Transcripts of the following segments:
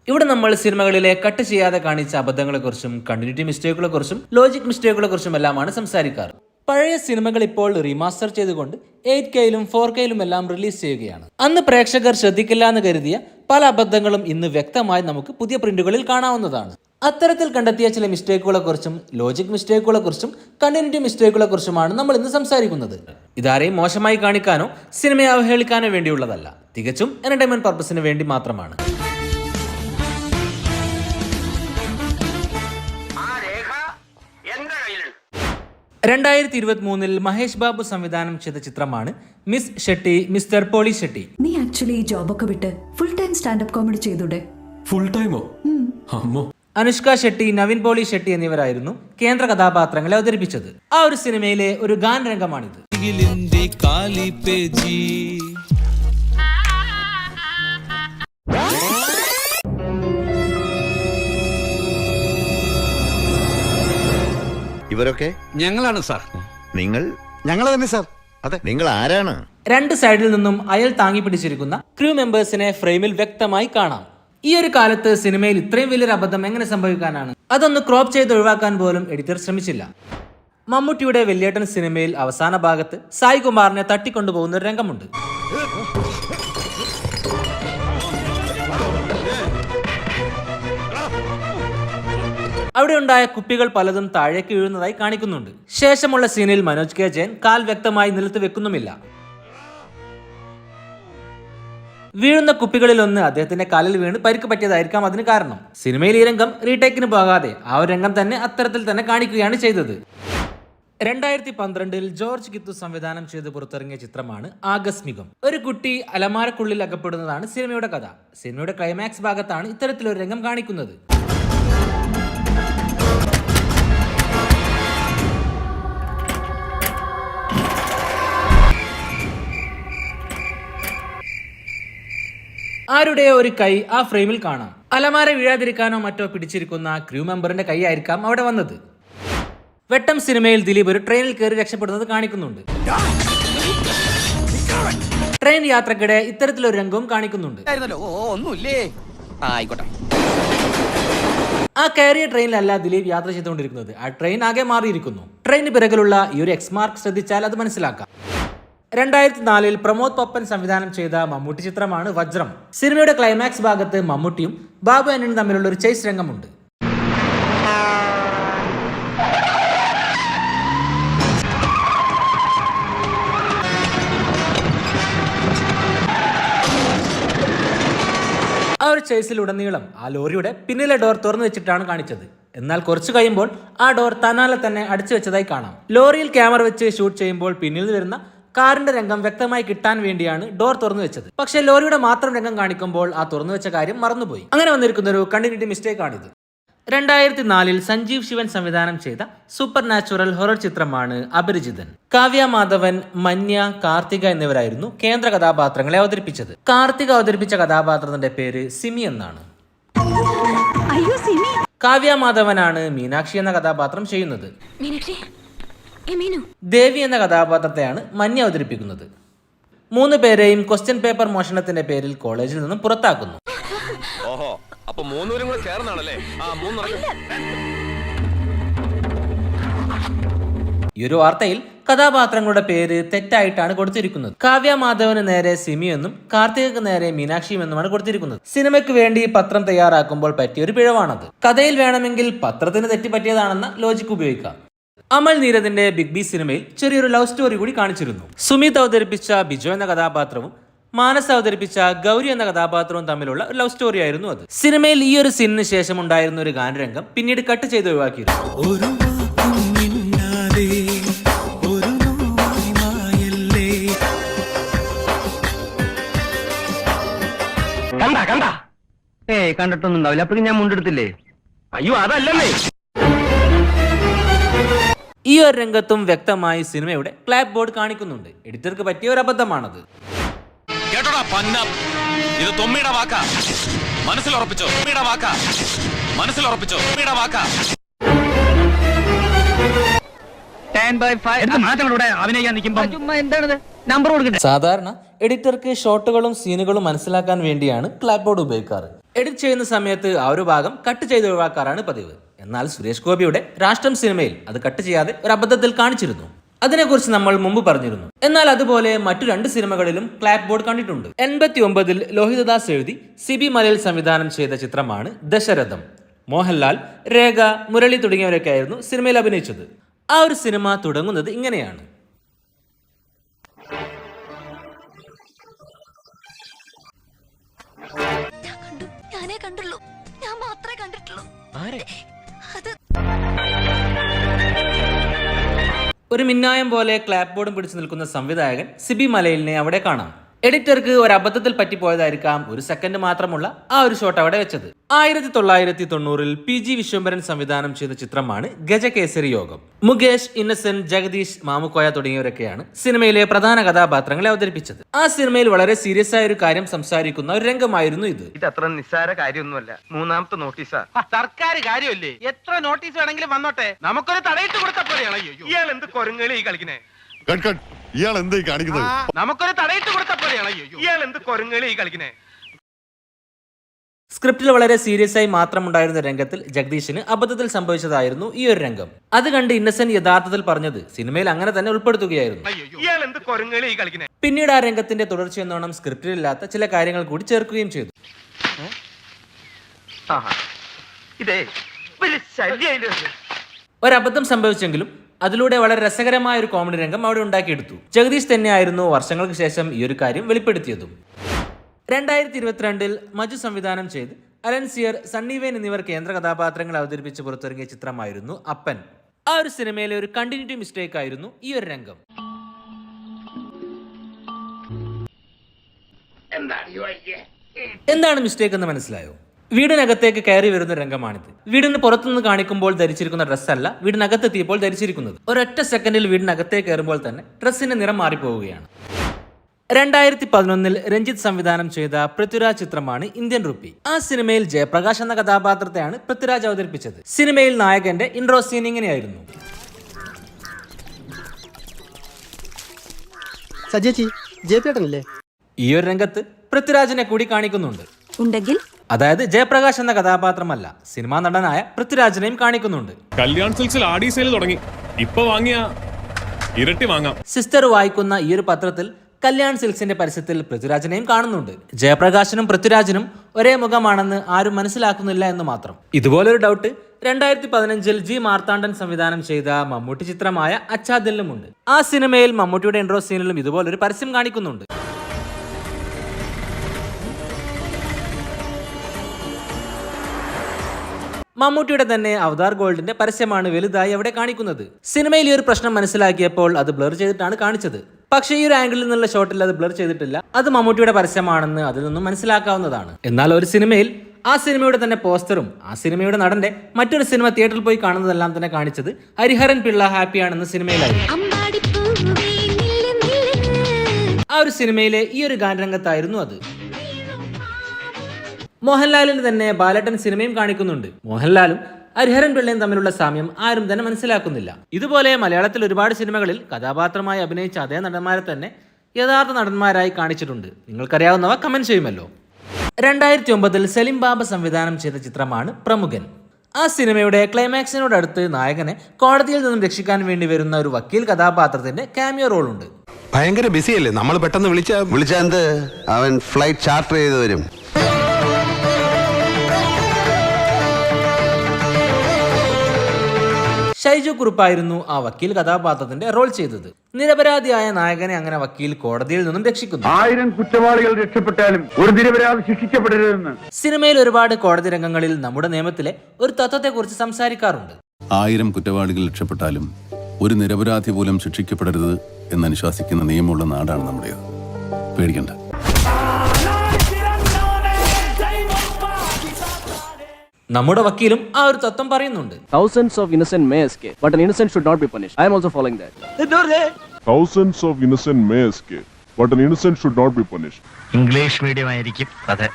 ഇവിടെ നമ്മൾ സിനിമകളിലെ കട്ട് ചെയ്യാതെ കാണിച്ച അബദ്ധങ്ങളെക്കുറിച്ചും കണ്ടിന്യൂറ്റി മിസ്റ്റേക്കുകളെക്കുറിച്ചും ലോജിക് മിസ്റ്റേക്കുകളെക്കുറിച്ചും എല്ലാമാണ് സംസാരിക്കാറ്. പഴയ സിനിമകൾ ഇപ്പോൾ റീമാസ്റ്റർ ചെയ്തുകൊണ്ട് 8Kയിലും 4Kയിലും എല്ലാം റിലീസ് ചെയ്യുകയാണ്. അന്ന് പ്രേക്ഷകർ ശ്രദ്ധിക്കില്ല എന്ന് കരുതിയ പല അബദ്ധങ്ങളും ഇന്ന് വ്യക്തമായി നമുക്ക് പുതിയ പ്രിന്റുകളിൽ കാണാവുന്നതാണ്. അത്തരത്തിൽ കണ്ടെത്തിയ ചില മിസ്റ്റേക്കുകളെക്കുറിച്ചും ലോജിക് മിസ്റ്റേക്കുകളെക്കുറിച്ചും കണ്ടിന്യൂറ്റി മിസ്റ്റേക്കുകളെക്കുറിച്ചുമാണ് നമ്മൾ ഇന്ന് സംസാരിക്കുന്നത്. ഇതാരെയും മോശമായി കാണിക്കാനോ സിനിമയെ അവഹേളിക്കാനോ വേണ്ടിയുള്ളതല്ല, തികച്ചും എന്റർടൈൻമെന്റ് പർപ്പസിന് വേണ്ടി മാത്രമാണ്. 2023 മഹേഷ് ബാബു സംവിധാനം ചെയ്ത ചിത്രമാണ് miss Shetty mister Polishetty. നീ ആക്ച്വലി ഈ ജോബൊക്കെ വിട്ട് ഫുൾ ടൈം സ്റ്റാൻഡപ്പ് കോമഡി ചെയ്തൂടെ? ഫുൾ ടൈമോ? അമ്മോ. അനുഷ്ക ഷെട്ടി, നവീൻ പോളി ഷെട്ടി എന്നിവരായിരുന്നു കേന്ദ്ര കഥാപാത്രങ്ങളെ അവതരിപ്പിച്ചത്. ആ ഒരു സിനിമയിലെ ഒരു ഗാനരംഗമാണിത്. ഇവരൊക്കെ ഞങ്ങളാണ് സാർ. ഞങ്ങൾ തന്നെ സാർ. അതെ, നിങ്ങൾ ആരാണ്? രണ്ട് സൈഡിൽ നിന്നും അയൽ താങ്ങി പിടിച്ചിരിക്കുന്ന ക്രൂ മെമ്പേഴ്സിനെ ഫ്രെയിമിൽ വ്യക്തമായി കാണാം. ഈ ഒരു കാലത്ത് സിനിമയിൽ ഇത്രയും വലിയൊരു അബദ്ധം എങ്ങനെ സംഭവിക്കാനാണ്? അതൊന്ന് ക്രോപ്പ് ചെയ്ത് ഒഴിവാക്കാൻ പോലും എഡിറ്റർ ശ്രമിച്ചില്ല. മമ്മൂട്ടിയുടെ വെല്ലേട്ടൻ സിനിമയിൽ അവസാന ഭാഗത്ത് സായി കുമാറിനെ തട്ടിക്കൊണ്ടുപോകുന്ന ഒരു രംഗമുണ്ട്. അവിടെ ഉണ്ടായ കുപ്പികൾ പലതും താഴേക്ക് വീഴുന്നതായി കാണിക്കുന്നുണ്ട്. ശേഷമുള്ള സീനിൽ മനോജ് കെ ജയൻ കാൽ വ്യക്തമായി നിലത്ത് വെക്കുന്നുമില്ല. വീഴുന്ന കുപ്പികളിൽ ഒന്ന് അദ്ദേഹത്തിന്റെ കാലിൽ വീണ് പരിക്ക് പറ്റിയതായിരിക്കാം അതിന് കാരണം. സിനിമയിൽ ഈ രംഗം റീടേക്കിന് പോകാതെ ആ ഒരു രംഗം തന്നെ അത്തരത്തിൽ തന്നെ കാണിക്കുകയാണ് ചെയ്തത്. 2012 ജോർജ് ഗിത്തു സംവിധാനം ചെയ്ത് പുറത്തിറങ്ങിയ ചിത്രമാണ് ആകസ്മികം. ഒരു കുട്ടി അലമാരക്കുള്ളിൽ അകപ്പെടുന്നതാണ് സിനിമയുടെ കഥ. സിനിമയുടെ ക്ലൈമാക്സ് ഭാഗത്താണ് ഇത്തരത്തിലൊരു രംഗം കാണിക്കുന്നത്. ആരുടെയോ ഒരു കൈ ആ ഫ്രെയിമിൽ കാണാം. അലമാര വീഴാതിരിക്കാനോ മറ്റോ പിടിച്ചിരിക്കുന്ന ക്രൂ മെമ്പറിന്റെ കൈ ആയിരിക്കാം അവിടെ വന്നത്. വെട്ടം സിനിമയിൽ ദിലീപ് ഒരു ട്രെയിനിൽ കയറി രക്ഷപ്പെടുന്നത് കാണിക്കുന്നുണ്ട്. ട്രെയിൻ യാത്രക്കിടെ ഇത്തരത്തിലൊരു രംഗവും കാണിക്കുന്നുണ്ട്. ആ കയറിയ ട്രെയിനിലല്ല ദിലീപ് യാത്ര ചെയ്തുകൊണ്ടിരിക്കുന്നത്. ആ ട്രെയിൻ ആകെ മാറിയിരിക്കുന്നു. ട്രെയിനിന് പിറകിലുള്ള ഈ ഒരു എക്സ് മാർക്ക് ശ്രദ്ധിച്ചാൽ അത് മനസ്സിലാക്കാം. 2004 പ്രമോദ് പപ്പൻ സംവിധാനം ചെയ്ത മമ്മൂട്ടി ചിത്രമാണ് വജ്രം. സിനിമയുടെ ക്ലൈമാക്സ് ഭാഗത്ത് മമ്മൂട്ടിയും ബാബു ആന്റണിയും തമ്മിലുള്ള ഒരു ചേസ് രംഗമുണ്ട്. ആ ഒരു ചേസിലുടനീളം ആ ലോറിയുടെ പിന്നിലെ ഡോർ തുറന്നു വെച്ചിട്ടാണ് കാണിച്ചത്. എന്നാൽ കുറച്ചു കഴിയുമ്പോൾ ആ ഡോർ തന്നാലെ തന്നെ അടിച്ചു വെച്ചതായി കാണാം. ലോറിയിൽ ക്യാമറ വെച്ച് ഷൂട്ട് ചെയ്യുമ്പോൾ പിന്നിൽ വരുന്ന കാറിന്റെ രംഗം വ്യക്തമായി കിട്ടാൻ വേണ്ടിയാണ് ഡോർ തുറന്നു വെച്ചത്. പക്ഷേ ലോറിയുടെ മാത്രം രംഗം കാണിക്കുമ്പോൾ ആ തുറന്നു വെച്ച കാര്യം മറന്നുപോയി. അങ്ങനെ വന്നിരിക്കുന്ന ഒരു കണ്ടിന്യൂറ്റി മിസ്റ്റേക്ക് ആണിത്. 2004 സഞ്ജീവ് ശിവൻ സംവിധാനം ചെയ്ത സൂപ്പർ നാച്ചുറൽ ഹൊറർ ചിത്രമാണ് അപരിചിതൻ. കാവ്യ മാധവൻ, മന്യ, കാർത്തിക എന്നിവരായിരുന്നു കേന്ദ്ര കഥാപാത്രങ്ങളെ അവതരിപ്പിച്ചത്. കാർത്തിക അവതരിപ്പിച്ച കഥാപാത്രത്തിന്റെ പേര് സിമി എന്നാണ്. കാവ്യ മാധവനാണ് മീനാക്ഷി എന്ന കഥാപാത്രം ചെയ്യുന്നത്. ദേവി എന്ന കഥാപാത്രത്തെയാണ് മന്യ അവതരിപ്പിക്കുന്നത്. 3 പേരെയും ക്വസ്റ്റ്യൻ പേപ്പർ മോഷണത്തിന്റെ പേരിൽ കോളേജിൽ നിന്നും പുറത്താക്കുന്നു. ഈ ഒരു വാർത്തയിൽ കഥാപാത്രങ്ങളുടെ പേര് തെറ്റായിട്ടാണ് കൊടുത്തിരിക്കുന്നത്. കാവ്യ മാധവന് നേരെ സിമി എന്നും കാർത്തികക്ക് നേരെ മീനാക്ഷിയും എന്നുമാണ് കൊടുത്തിരിക്കുന്നത്. സിനിമയ്ക്ക് വേണ്ടി പത്രം തയ്യാറാക്കുമ്പോൾ പറ്റിയ ഒരു പിഴവാണത്. കഥയിൽ വേണമെങ്കിൽ പത്രത്തിന് തെറ്റുപറ്റിയതാണെന്ന ലോജിക്ക് ഉപയോഗിക്കാം. അമൽ നീരദിന്റെ ബിഗ് ബി സിനിമയിൽ ചെറിയൊരു ലവ് സ്റ്റോറി കൂടി കാണിച്ചിരുന്നു. സുമിത് അവതരിപ്പിച്ച ബിജോ എന്ന കഥാപാത്രവും മാനസ് അവതരിപ്പിച്ച ഗൗരി എന്ന കഥാപാത്രവും തമ്മിലുള്ള ഒരു ലവ് സ്റ്റോറി ആയിരുന്നു അത്. സിനിമയിൽ ഈ ഒരു സീനിന് ശേഷം ഉണ്ടായിരുന്ന ഒരു ഗാനരംഗം പിന്നീട് കട്ട് ചെയ്ത് ഒഴിവാക്കിയിരുന്നു. കണ്ടിട്ടൊന്നും ഉണ്ടാവില്ല. അപ്പൊ ഞാൻ മുണ്ടെടുത്തില്ലേ? അയ്യോ അതല്ലേ. ഈ ഒരു രംഗത്തും വ്യക്തമായി സിനിമയുടെ ക്ലാപ്പ് ബോർഡ് കാണിക്കുന്നുണ്ട്. എഡിറ്റർക്ക് പറ്റിയ ഒരു അബദ്ധമാണത്. സാധാരണ എഡിറ്റർക്ക് ഷോട്ടുകളും സീനുകളും മനസ്സിലാക്കാൻ വേണ്ടിയാണ് ക്ലാപ്പ് ബോർഡ് ഉപയോഗിക്കാറ്. എഡിറ്റ് ചെയ്യുന്ന സമയത്ത് ആ ഒരു ഭാഗം കട്ട് ചെയ്ത് ഒഴിവാക്കാറാണ് പതിവ്. എന്നാൽ സുരേഷ് ഗോപിയുടെ രാഷ്ട്രം സിനിമയിൽ അത് കട്ട് ചെയ്യാതെ ഒരു അബദ്ധത്തിൽ കാണിച്ചിരുന്നു. അതിനെക്കുറിച്ച് നമ്മൾ മുമ്പ് പറഞ്ഞിരുന്നു. എന്നാൽ അതുപോലെ മറ്റു 2 സിനിമകളിലും ക്ലാപ്പ് ബോർഡ് കണ്ടിട്ടുണ്ട്. 89-ൽ ലോഹിതദാസ് എഴുതി സിബി മലയിൽ സംവിധാനം ചെയ്ത ചിത്രമാണ് ദശരഥം. മോഹൻലാൽ, രേഖ, മുരളി തുടങ്ങിയവരൊക്കെ ആയിരുന്നു സിനിമയിൽ അഭിനയിച്ചത്. ആ ഒരു സിനിമ തുടങ്ങുന്നത് ഇങ്ങനെയാണ്. ഞാനേ കണ്ടുള്ളൂ, ഞാൻ മാത്രമേ കണ്ടിട്ടുള്ളൂ. അത് ഒരു മിന്നായം പോലെ ക്ലാപ്പ് ബോർഡും പിടിച്ചു നിൽക്കുന്ന സംവിധായകൻ സിബി മലയിലിനെ അവിടെ കാണാം. എഡിറ്റർക്ക് ഒരു അബദ്ധത്തിൽ പറ്റിപ്പോയതായിരിക്കാം 1 സെക്കൻഡ് മാത്രമുള്ള ആ ഒരു ഷോട്ട് അവിടെ വെച്ചത്. 1990-ൽ PG വിശ്വംഭരൻ സംവിധാനം ചെയ്ത ചിത്രമാണ് ഗജകേസരി യോഗം. മുകേഷ്, ഇന്നസെന്റ്, ജഗദീഷ്, മാമുക്കോയ തുടങ്ങിയവരൊക്കെയാണ് സിനിമയിലെ പ്രധാന കഥാപാത്രങ്ങളെ അവതരിപ്പിച്ചത്. ആ സിനിമയിൽ വളരെ സീരിയസ് ആയ ഒരു കാര്യം സംസാരിക്കുന്ന ഒരു രംഗമായിരുന്നു ഇത്. ഇത് അത്ര നിസ്സാര കാര്യമൊന്നുമല്ല. 3ാമത്തെ നോട്ടീസാ. സർക്കാർ കാര്യമല്ലേ, എത്ര നോട്ടീസ് വേണമെങ്കിലും വന്നോട്ടെ, നമുക്കൊരു തടയിട്ട് കൊടുത്ത പോലെയാണ്. ഇയാൾ എന്ത് കൊരങ്ങളി കളിക്കണേ? ഇയാൾ എന്തായി കാണിക്കുന്നത്? നമുക്കൊരു തടയിട്ട് കൊടുത്ത പോലെയാണ്. ഇയാൾ എന്ത് കൊരങ്ങളി കളിക്കണേ? സ്ക്രിപ്റ്റിൽ വളരെ സീരിയസ് ആയി മാത്രമുണ്ടായിരുന്ന രംഗത്തിൽ ജഗദീഷിന് അബദ്ധത്തിൽ സംഭവിച്ചതായിരുന്നു ഈ ഒരു രംഗം. അത് കണ്ട് ഇന്നസെന്റ് യഥാർത്ഥത്തിൽ പറഞ്ഞത് സിനിമയിൽ അങ്ങനെ തന്നെ ഉൾപ്പെടുത്തുകയായിരുന്നു. ഇയാൾ എന്ത് കൊരങ്ങളി കളിക്കണേ? പിന്നീട് ആ രംഗത്തിന്റെ തുടർച്ചയെന്നോണം സ്ക്രിപ്റ്റിലില്ലാത്ത ചില കാര്യങ്ങൾ കൂടി ചേർക്കുകയും ചെയ്തു. ഇതേ വലിയ ശല്യായില്ലേ? ഒരബദ്ധം സംഭവിച്ചെങ്കിലും അതിലൂടെ വളരെ രസകരമായ ഒരു കോമഡി രംഗം അവിടെ ഉണ്ടാക്കിയെടുത്തു. ജഗദീഷ് തന്നെയായിരുന്നു വർഷങ്ങൾക്ക് ശേഷം ഈ ഒരു കാര്യം വെളിപ്പെടുത്തിയതും. 2022-ൽ മജു സംവിധാനം ചെയ്ത് അലൻസിയർ, സണ്ണി വെയിൻ എന്നിവർ കേന്ദ്ര കഥാപാത്രങ്ങൾ അവതരിപ്പിച്ച് പുറത്തിറങ്ങിയ ചിത്രമായിരുന്നു അപ്പൻ. ആ ഒരു സിനിമയിലെ ഒരു കണ്ടിന്യൂറ്റി മിസ്റ്റേക്ക് ആയിരുന്നു ഈ ഒരു രംഗം. എന്താണ് മിസ്റ്റേക്ക് എന്ന് മനസ്സിലായോ? വീടിനകത്തേക്ക് കയറി വരുന്ന രംഗമാണിത്. വീടിന് പുറത്തുനിന്ന് കാണിക്കുമ്പോൾ ധരിച്ചിരിക്കുന്ന ഡ്രസ്സല്ല വീടിനകത്തെത്തിയപ്പോൾ ധരിച്ചിരിക്കുന്നത്. ഒരൊറ്റ സെക്കൻഡിൽ വീടിനകത്തേക്ക് കയറുമ്പോൾ തന്നെ ഡ്രസ്സിന്റെ നിറം മാറിപ്പോവുകയാണ്. 2011-ൽ രഞ്ജിത്ത് സംവിധാനം ചെയ്ത പൃഥ്വിരാജ് ചിത്രമാണ് ഇന്ത്യൻ റുപ്പി. ആ സിനിമയിൽ ജയപ്രകാശ് എന്ന കഥാപാത്രത്തെയാണ് പൃഥ്വിരാജ് അവതരിപ്പിച്ചത്. സിനിമയിൽ നായകന്റെ ഇൻട്രോ സീൻ ഇങ്ങനെയായിരുന്നു. ഈ ഒരു രംഗത്ത് പൃഥ്വിരാജിനെ കൂടി കാണിക്കുന്നുണ്ട്. ഉണ്ടെങ്കിൽ അതായത് ജയപ്രകാശ് എന്ന കഥാപാത്രമല്ല, സിനിമാ നടനായ പൃഥ്വിരാജിനെയും കാണിക്കുന്നുണ്ട്. കല്യാൺ സിൽക്സിൽ ആഡി സെയിൽ തുടങ്ങി. ഇപ്പൊ വാങ്ങിയ ഇരട്ടി വാങ്ങാം. സിസ്റ്റർ വായിക്കുന്ന ഈ ഒരു പത്രത്തിൽ കല്യാൺ സിൽക്സിന്റെ പരസ്യത്തിൽ പൃഥ്വിരാജിനെയും കാണുന്നുണ്ട്. ജയപ്രകാശിനും പൃഥ്വിരാജിനും ഒരേ മുഖമാണെന്ന് ആരും മനസ്സിലാക്കുന്നില്ല എന്ന് മാത്രം. ഇതുപോലൊരു ഡൗട്ട് 2015-ൽ ജി മാർത്താണ്ഡൻ സംവിധാനം ചെയ്ത മമ്മൂട്ടി ചിത്രമായ അച്ചാദിലുമുണ്ട്. ആ സിനിമയിൽ മമ്മൂട്ടിയുടെ ഇൻട്രോ സീനിലും ഇതുപോലൊരു പരസ്യം കാണിക്കുന്നുണ്ട്. മമ്മൂട്ടിയുടെ തന്നെ അവതാർ ഗോൾഡിന്റെ പരസ്യമാണ് വലുതായി അവിടെ കാണിക്കുന്നത്. സിനിമയിൽ ഈ ഒരു പ്രശ്നം മനസ്സിലാക്കിയപ്പോൾ അത് ബ്ലർ ചെയ്തിട്ടാണ് കാണിച്ചത്. പക്ഷേ ഈ ഒരു ആംഗിളിൽ നിന്നുള്ള ഷോട്ടിൽ അത് ബ്ലർ ചെയ്തിട്ടില്ല. അത് മമ്മൂട്ടിയുടെ പരസ്യമാണെന്ന് അതിൽ നിന്നും മനസ്സിലാക്കാവുന്നതാണ്. എന്നാൽ ഒരു സിനിമയിൽ ആ സിനിമയുടെ തന്നെ പോസ്റ്ററും ആ സിനിമയുടെ നടന്റെ മറ്റൊരു സിനിമ തിയേറ്ററിൽ പോയി കാണുന്നതെല്ലാം തന്നെ കാണിച്ചത് ഹരിഹരൻ പിള്ള ഹാപ്പിയാണെന്ന സിനിമയിലായിരുന്നു. ആ ഒരു സിനിമയിലെ ഈ ഒരു ഗാനരംഗത്തായിരുന്നു അത്. മോഹൻലാലിന് തന്നെ ബാലേട്ടൻ സിനിമയും കാണിക്കുന്നുണ്ട്. മോഹൻലാലും ഹരിഹരൻ പിള്ളയും തമ്മിലുള്ള സാമ്യം ആരും തന്നെ മനസ്സിലാക്കുന്നില്ല. ഇതുപോലെ മലയാളത്തിൽ ഒരുപാട് സിനിമകളിൽ കഥാപാത്രമായി അഭിനയിച്ച അതേ നടന്മാരെ തന്നെ യഥാർത്ഥ നടന്മാരായി കാണിച്ചിട്ടുണ്ട്. നിങ്ങൾക്കറിയാവുന്നവ കമന്റ് ചെയ്യുമല്ലോ. 2009-ൽ സലിം ബാബ സംവിധാനം ചെയ്ത ചിത്രമാണ് പ്രമുഖൻ. ആ സിനിമയുടെ ക്ലൈമാക്സിനോടടുത്ത് നായകനെ കോടതിയിൽ നിന്നും രക്ഷിക്കാൻ വേണ്ടി വരുന്ന ഒരു വക്കീൽ കഥാപാത്രത്തിന്റെ കാമിയോ റോൾ ഉണ്ട്. ഭയങ്കര ബിസിയല്ലേ, നമ്മൾ പെട്ടെന്ന് വിളിച്ചാന്ത് അവൻ ഫ്ലൈറ്റ് ചാർട്ടർ ചെയ്ത് വരും. ഷൈജു കുറുപ്പായിരുന്നു ആ വക്കീൽ കഥാപാത്രത്തിന്റെ റോൾ ചെയ്തത്. നിരപരാധിയായ നായകനെ അങ്ങനെ വക്കീൽ കോടതിയിൽ നിന്നും രക്ഷിക്കുന്നു. 1000 കുറ്റവാളികൾ രക്ഷപ്പെട്ടാലും ഒരു നിരപരാധി ശിക്ഷിക്കപ്പെടരുതെന്ന് സിനിമയിൽ ഒരുപാട് കോടതി രംഗങ്ങളിൽ നമ്മുടെ നിയമത്തിലെ ഒരു തത്വത്തെക്കുറിച്ച് സംസാരിക്കാറുണ്ട്. 1000 കുറ്റവാളികൾ രക്ഷപ്പെട്ടാലും ഒരു നിരപരാധി പോലും ശിക്ഷിക്കപ്പെടരുത് എന്നനുശാസിക്കുന്ന നിയമമുള്ള നാടാണ് നമ്മുടേത്. പേടിക്കണ്ട. നമ്മുടെ വക്കീലും ആ ഒരു തത്വം പറയുന്നുണ്ട്. Thousands of innocent may escape, but an innocent should not be punished. I am also following that. Thousands of innocent may escape, but an innocent should not be punished. English medium ആയിരിക്കും. അതെ.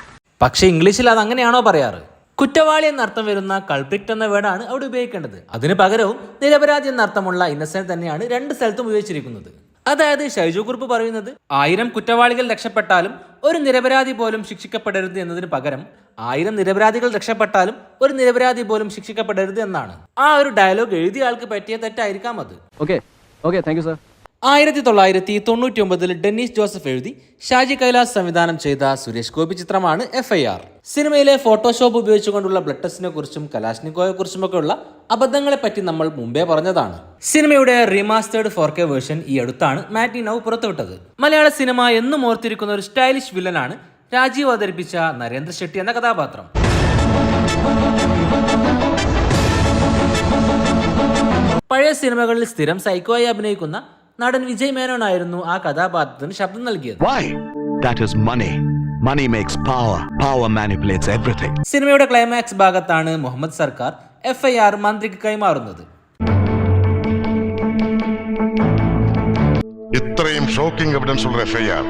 പക്ഷേ ഇംഗ്ലീഷിൽ അത് അങ്ങനെയാണോ പറയാറ്? കുറ്റവാളി എന്നർത്ഥം വരുന്ന കൾപ്രിക്റ്റ് എന്ന വേർഡാണ് അവിടെ ഉപയോഗിക്കേണ്ടത്. അതിന് പകരവും നിരപരാധി എന്നർത്ഥമുള്ള ഇന്നസെന്റ് തന്നെയാണ് 2 സ്ഥലത്തും ഉപയോഗിച്ചിരിക്കുന്നത്. അതായത് ഷൈജു കുറുപ്പ് പറയുന്നത് 1000 കുറ്റവാളികൾ രക്ഷപ്പെട്ടാലും ഒരു നിരപരാധി പോലും ശിക്ഷിക്കപ്പെടരുത് എന്നതിന് പകരം 1000 നിരപരാധികൾ രക്ഷപ്പെട്ടാലും ഒരു നിരപരാധി പോലും ശിക്ഷിക്കപ്പെടരുത് എന്നാണ്. ആ ഒരു ഡയലോഗ് എഴുതിയ ആൾക്ക് പറ്റിയ തെറ്റായിരിക്കാം അത്. Okay. Okay, thank you, sir. 1999 Dennis Joseph എഴുതി ഷാജി കൈലാസ് സംവിധാനം ചെയ്ത സുരേഷ് ഗോപി ചിത്രമാണ് FIR. സിനിമയിലെ ഫോട്ടോഷോപ്പ് ഉപയോഗിച്ചുകൊണ്ടുള്ള ബ്ലഡ് ടെസ്റ്റിനെ കുറിച്ചും കലാഷ്നിക്കോയെ കുറിച്ചുമൊക്കെ ഉള്ള അബദ്ധങ്ങളെ പറ്റി നമ്മൾ മുമ്പേ പറഞ്ഞതാണ്. സിനിമയുടെ റീമാസ്റ്റേർഡ് 4K വേർഷൻ ഈ അടുത്താണ് മാറ്റി നൗ പുറത്തുവിട്ടത്. മലയാള സിനിമ എന്നും ഓർത്തിരിക്കുന്ന ഒരു സ്റ്റൈലിഷ് വില്ലനാണ് രാജീവ് അവതരിപ്പിച്ച നരേന്ദ്ര ഷെട്ടി എന്ന കഥാപാത്രം. പഴയ സിനിമകളിൽ സ്ഥിരം സൈക്കോയായി അഭിനയിക്കുന്ന നടൻ വിജയ് മേനോനായിരുന്നു ആ കഥാപാത്രത്തിന് ശബ്ദം നൽകിയത്. സിനിമയുടെ ക്ലൈമാക്സ് ഭാഗത്താണ് മുഹമ്മദ് സർക്കാർ FIR മന്ത്രിക്ക് കൈമാറുന്നത്. ഇത്രയും ഷോക്കിംഗ് എവിഡൻസ് ഉള്ള FIR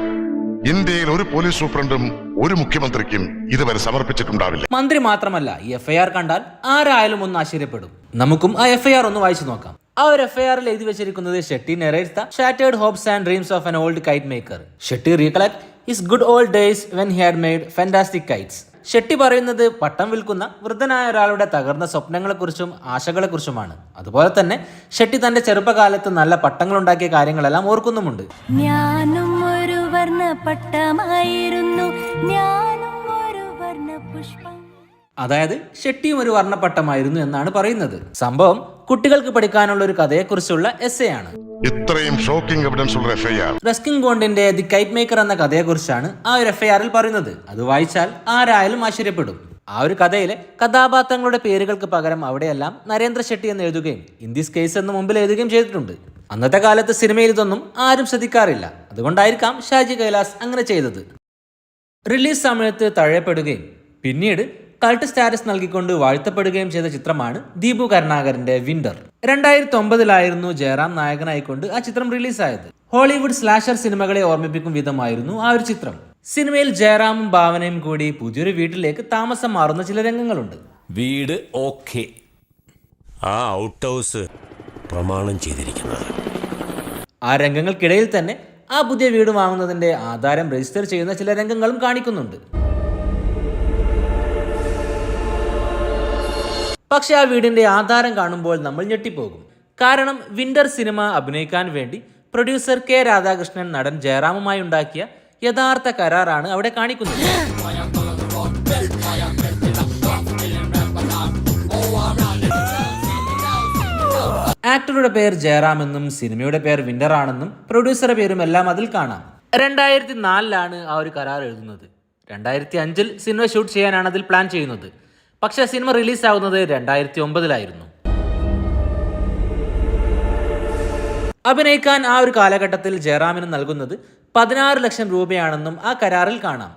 ഇന്ത്യയിൽ ഒരു പോലീസ് സൂപ്രണ്ടും ഒരു മുഖ്യമന്ത്രിക്കും ഇതുവരെ സമർപ്പിച്ചിട്ടുണ്ടാവില്ല. മന്ത്രി മാത്രമല്ല, ഈ FIR കണ്ടാൽ ആരായാലും ഒന്ന് ആശ്ചര്യപ്പെടും. നമുക്കും ആ FIR ഒന്ന് വായിച്ചു നോക്കാം. ആ ഒരു FIRൽ എഴുതി വെച്ചിരിക്കുന്നത് Shetty narrates the shattered hopes and dreams of an old kite maker. Shetty recollect his good old days when he had made fantastic kites. Shetty പറയുന്നത് പട്ടം വിൽക്കുന്ന വൃദ്ധനായ ഒരാളുടെ തകർന്ന സ്വപ്നങ്ങളെക്കുറിച്ചും ആശകളെക്കുറിച്ചുമാണ്. അതുപോലെ തന്നെ ഷെട്ടി തന്റെ ചെറുപ്പകാലത്ത് നല്ല പട്ടങ്ങൾ ഉണ്ടാക്കിയ കാര്യങ്ങളെല്ലാം ഓർക്കുന്നുമുണ്ട്. ഞാനും ഒരു വർണ്ണപ്പട്ടമായിരുന്നു, ഞാനും ഒരു വർണ്ണപുഷ്പം. അതായത് ഷെട്ടിയും ഒരു വർണ്ണപ്പട്ടമായിരുന്നു എന്നാണ് പറയുന്നത്. സംഭവം കുട്ടികൾക്ക് പഠിക്കാനുള്ള ഒരു കഥയെക്കുറിച്ചുള്ള എസ്സേ ആണ്. ഇത്രയും ഷോക്കിംഗ് എവിഡൻസ് ഉള്ള FIR റസ്കിൻ ബോണ്ടിന്റെ ദി കൈറ്റ് മേക്കർ എന്ന കഥയെക്കുറിച്ചാണ് ആ ഒരു FIRൽ പറയുന്നത്. അത് വായിച്ചാൽ ആരായാലും ആശ്ചര്യപ്പെടും. ആ ഒരു കഥയിലെ കഥാപാത്രങ്ങളുടെ പേരുകൾക്ക് പകരം അവിടെയെല്ലാം നരേന്ദ്ര ഷെട്ടി എന്ന് എഴുതുകയും ഇൻ ദിസ് കേസ് എന്ന് മുമ്പിൽ എഴുതുകയും ചെയ്തിട്ടുണ്ട്. അന്നത്തെ കാലത്ത് സിനിമയിൽ ഇതൊന്നും ആരും ശ്രദ്ധിക്കാറില്ല. അതുകൊണ്ടായിരിക്കാം ഷാജി കൈലാസ് അങ്ങനെ ചെയ്തത്. റിലീസ് സമയത്ത് തഴയപ്പെടുകയും പിന്നീട് കൾട്ട് സ്റ്റാറ്റസ് നൽകിക്കൊണ്ട് വാഴ്ത്തപ്പെടുകയും ചെയ്ത ചിത്രമാണ് ദീപു കരുണാകരന്റെ വിന്റർ. 2009 ജയറാം നായകനായിക്കൊണ്ട് ആ ചിത്രം റിലീസായത്. ഹോളിവുഡ് സ്ലാഷർ സിനിമകളെ ഓർമ്മിപ്പിക്കും വിധമായിരുന്നു ആ ഒരു ചിത്രം. സിനിമയിൽ ജയറാമും ഭാവനയും കൂടി പുതിയൊരു വീട്ടിലേക്ക് താമസം മാറുന്ന ചില രംഗങ്ങളുണ്ട്. വീട് ഓക്കെ, ആ ഔട്ട് ഹൗസ് പ്രമാണം ചെയ്തിരിക്കുന്നത്. ആ രംഗങ്ങൾക്കിടയിൽ തന്നെ ആ പുതിയ വീട് വാങ്ങുന്നതിന്റെ ആധാരം രജിസ്റ്റർ ചെയ്യുന്ന ചില രംഗങ്ങളും കാണിക്കുന്നുണ്ട്. പക്ഷെ ആ വീടിന്റെ ആധാരം കാണുമ്പോൾ നമ്മൾ ഞെട്ടിപ്പോകും. കാരണം വിന്റർ സിനിമ അഭിനയിക്കാൻ വേണ്ടി പ്രൊഡ്യൂസർ K രാധാകൃഷ്ണൻ നടൻ ജയറാമുമായി ഉണ്ടാക്കിയ യഥാർത്ഥ കരാറാണ് അവിടെ കാണിക്കുന്നത്. ആക്ടറുടെ പേര് ജയറാം എന്നും സിനിമയുടെ പേര് വിന്റർ ആണെന്നും പ്രൊഡ്യൂസറുടെ പേരും എല്ലാം അതിൽ കാണാം. 2004 ആ ഒരു കരാർ എഴുതുന്നത്. 2005 സിനിമ ഷൂട്ട് ചെയ്യാനാണ് അതിൽ പ്ലാൻ ചെയ്യുന്നത്. പക്ഷെ സിനിമ റിലീസാവുന്നത് 2009 അഭിനയിക്കാൻ ആ ഒരു കാലഘട്ടത്തിൽ ജയറാമിന് നൽകുന്നത് 16 ലക്ഷം രൂപയാണെന്നും ആ കരാറിൽ കാണാം.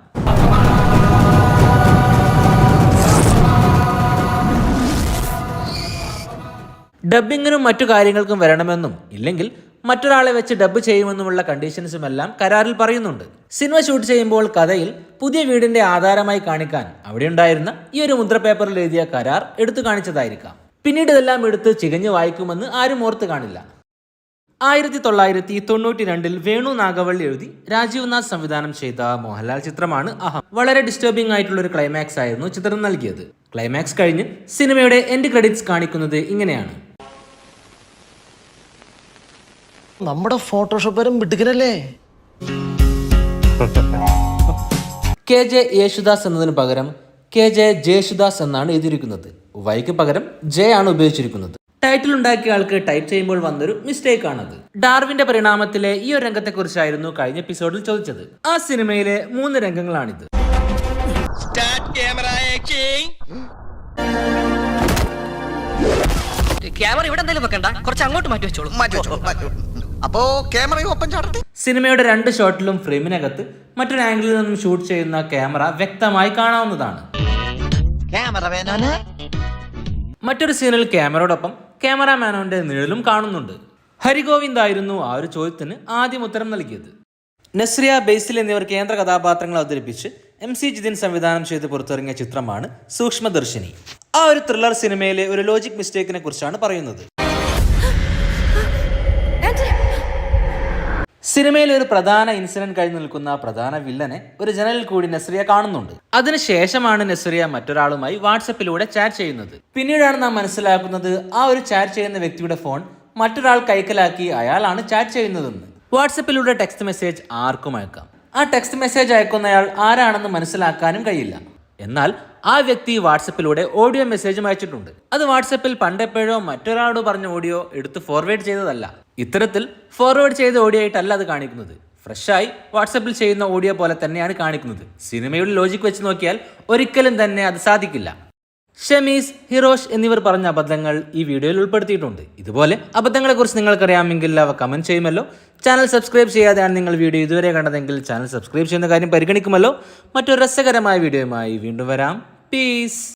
ഡബ്ബിങ്ങിനും മറ്റു കാര്യങ്ങൾക്കും വരണമെന്നും ഇല്ലെങ്കിൽ മറ്റൊരാളെ വെച്ച് ഡബ്ബ് ചെയ്യുമെന്നുമുള്ള കണ്ടീഷൻസും എല്ലാം കരാറിൽ പറയുന്നുണ്ട്. സിനിമ ഷൂട്ട് ചെയ്യുമ്പോൾ കഥയിൽ പുതിയ വീടിന്റെ ആധാരമായി കാണിക്കാൻ അവിടെ ഉണ്ടായിരുന്ന ഈ ഒരു മുദ്രപേപ്പറിൽ എഴുതിയ കരാർ എടുത്തു കാണിച്ചതായിരിക്കാം. പിന്നീട് ഇതെല്ലാം എടുത്ത് ചികഞ്ഞു വായിക്കുമെന്ന് ആരും ഓർത്ത് കാണില്ല. 1992 വേണു നാഗവള്ളി എഴുതി രാജീവ് നാഥ് സംവിധാനം ചെയ്ത മോഹൻലാൽ ചിത്രമാണ് അഹം. വളരെ ഡിസ്റ്റർബിംഗ് ആയിട്ടുള്ള ഒരു ക്ലൈമാക്സ് ആയിരുന്നു ചിത്രം നൽകിയത്. ക്ലൈമാക്സ് കഴിഞ്ഞ് സിനിമയുടെ എൻഡ് ക്രെഡിറ്റ്സ് കാണിക്കുന്നത് ഇങ്ങനെയാണ്. നമ്മുടെ ഫോട്ടോഷോപ്പരും മിടുക്കനല്ലേ. KJ യേശുദാസ് എന്നതിന് പകരം KJ ജേശുദാസ് എന്നാണ് എഴുതിയിരിക്കുന്നത്. വൈക്ക് പകരം J ആണ് ഉപയോഗിച്ചിരിക്കുന്നത്. ടൈറ്റിൽ ഉണ്ടാക്കിയ ആൾക്ക് ടൈപ്പ് ചെയ്യുമ്പോൾ വന്നൊരു മിസ്റ്റേക്ക് ആണത്. ഡാർവിന്റെ പരിണാമത്തിലെ ഈ ഒരു രംഗത്തെക്കുറിച്ചായിരുന്നു കഴിഞ്ഞ എപ്പിസോഡിൽ ചോദിച്ചത്. ആ സിനിമയിലെ 3 രംഗങ്ങളാണിത്. ക്യാമറ ഇവിടെ എന്തെങ്കിലും വെക്കണ്ട, കുറച്ച് അങ്ങോട്ട് മാറ്റി വെച്ചോളൂ. അപ്പോ ക്യാമറ ഒപ്പം ചാടട്ടെ. സിനിമയുടെ 2 ഷോട്ടിലും ഫ്രെയിമിനകത്ത് മറ്റൊരു ആംഗിളിൽ നിന്നും ഷൂട്ട് ചെയ്യുന്ന ക്യാമറ വ്യക്തമായി കാണാവുന്നതാണ്. മറ്റൊരു സീനിൽ ക്യാമറയോടൊപ്പം ക്യാമറാമാനോന്റെ നിഴലും കാണുന്നുണ്ട്. ഹരിഗോവിന്ദ് ആയിരുന്നു ആ ഒരു ചോദ്യത്തിന് ആദ്യം ഉത്തരം നൽകിയത്. നസ്രിയ, ബേസിൽ എന്നിവർ കേന്ദ്ര കഥാപാത്രങ്ങൾ അവതരിപ്പിച്ച് MC ജിതിൻ സംവിധാനം ചെയ്ത് പുറത്തിറങ്ങിയ ചിത്രമാണ് സൂക്ഷ്മദർശിനി. ആ ഒരു ത്രില്ലർ സിനിമയിലെ ഒരു ലോജിക് മിസ്റ്റേക്കിനെ കുറിച്ചാണ് പറയുന്നത്. സിനിമയിൽ ഒരു പ്രധാന ഇൻസിഡന്റ് കഴിഞ്ഞ് നിൽക്കുന്ന പ്രധാന വില്ലനെ ഒരു ജനലിൽ കൂടി നസ്രിയ കാണുന്നുണ്ട്. അതിനുശേഷമാണ് നസ്രിയ മറ്റൊരാളുമായി വാട്സപ്പിലൂടെ ചാറ്റ് ചെയ്യുന്നത്. പിന്നീടാണ് നാം മനസ്സിലാക്കുന്നത് ആ ഒരു ചാറ്റ് ചെയ്യുന്ന വ്യക്തിയുടെ ഫോൺ മറ്റൊരാൾ കൈക്കലാക്കി അയാളാണ് ചാറ്റ് ചെയ്യുന്നതെന്ന്. വാട്സപ്പിലൂടെ ടെക്സ്റ്റ് മെസ്സേജ് ആർക്കും അയക്കാം. ആ ടെക്സ്റ്റ് മെസ്സേജ് അയക്കുന്നയാൾ ആരാണെന്ന് മനസ്സിലാക്കാനും കഴിയില്ല. എന്നാൽ ആ വ്യക്തി വാട്സപ്പിലൂടെ ഓഡിയോ മെസ്സേജും അയച്ചിട്ടുണ്ട്. അത് വാട്സപ്പിൽ പണ്ടെപ്പോഴോ മറ്റൊരാളോട് പറഞ്ഞ ഓഡിയോ എടുത്ത് ഫോർവേഡ് ചെയ്തതല്ല. ഇത്തരത്തിൽ ഫോർവേഡ് ചെയ്ത ഓഡിയോ ആയിട്ടല്ല അത് കാണിക്കുന്നത്. ഫ്രഷായി വാട്സപ്പിൽ ചെയ്യുന്ന ഓഡിയോ പോലെ തന്നെയാണ് കാണിക്കുന്നത്. സിനിമയുടെ ലോജിക് വെച്ച് നോക്കിയാൽ ഒരിക്കലും തന്നെ അത് സാധിക്കില്ല. ഷമീസ്, ഹിറോഷ് എന്നിവർ പറഞ്ഞ അബദ്ധങ്ങൾ ഈ വീഡിയോയിൽ ഉൾപ്പെടുത്തിയിട്ടുണ്ട്. ഇതുപോലെ അബദ്ധങ്ങളെക്കുറിച്ച് നിങ്ങൾക്കറിയാമെങ്കിൽ അവ കമന്റ് ചെയ്യുമല്ലോ. ചാനൽ സബ്സ്ക്രൈബ് ചെയ്യാതെയാണ് നിങ്ങൾ വീഡിയോ ഇതുവരെ കണ്ടതെങ്കിൽ ചാനൽ സബ്സ്ക്രൈബ് ചെയ്യുന്ന കാര്യം പരിഗണിക്കുമല്ലോ. മറ്റൊരു രസകരമായ വീഡിയോയുമായി വീണ്ടും വരാം. പീസ്.